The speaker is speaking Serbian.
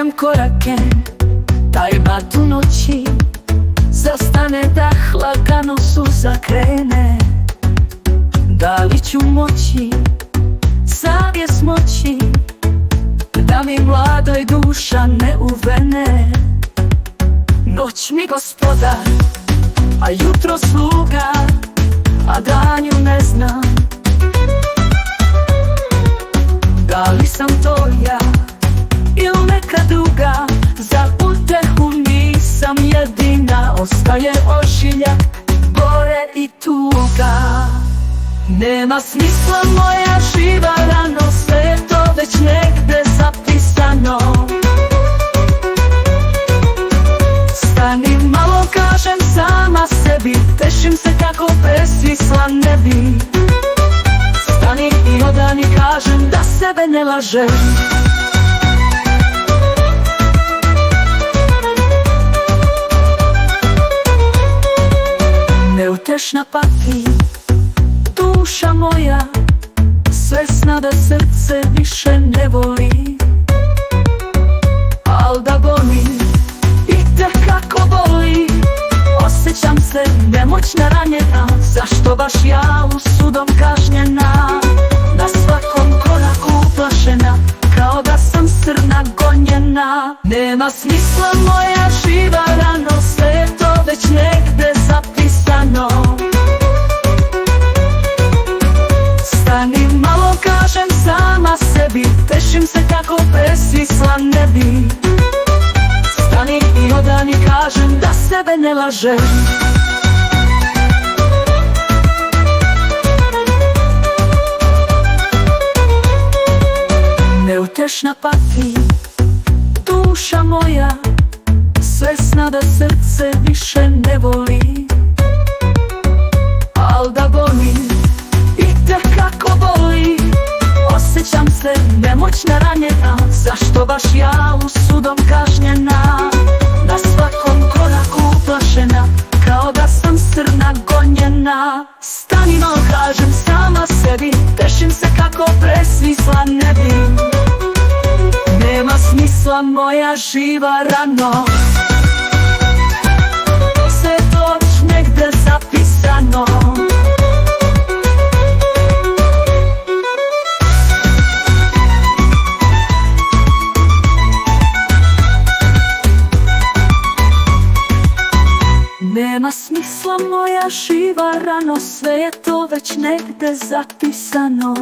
Ponavljam korake, tajba tu noći, zastane dah, lagano suza krene. Da li ću moći, savjest moći, da mi mladoj duša ne uvene? Noć mi gospodar, a jutro sluga, a danju ne znam. Da li sam to ja, ili neka druga? Za utehu nisam jedina, ostaje ožiljak, bore i tuga. Nema smisla moja živa rano, sve je to već negde zapisano. Stani malo, kažem sama sebi, tešim se kako besmisla ne bi. Stani i odani, kažem da sebe ne lažem. Neutešna pati duša moja, svesna da srce više ne voli. Al da boli, i tekako boli. Osjećam se nemoćna, ranjena, zašto baš ja usudom kažnjena? Na svakom koraku uplašena, kao da sam srna gonjena. Nema smisla moja živa rano, sve je to već negde zapisano. Stani malo, kažem sama sebi, tešim se kako besmisla ne bi. Stani i odani, kažem da sebe ne lažem. Neutešna pati duša moja, svesna da srce više ne voli. Al da boli, i tekako boli. Osjećam se nemoćna, ranjena, zašto baš ja usudom kažnjena? Na svakom koraku uplašena, kao da sam srna gonjena. Stani malo, kažem sama sebi, tešim se kako besmisla ne bi. Nema smisla moja živa rano, sve je to već negde zapisano. Nema smisla moja živa rano, sve je to već negde zapisano.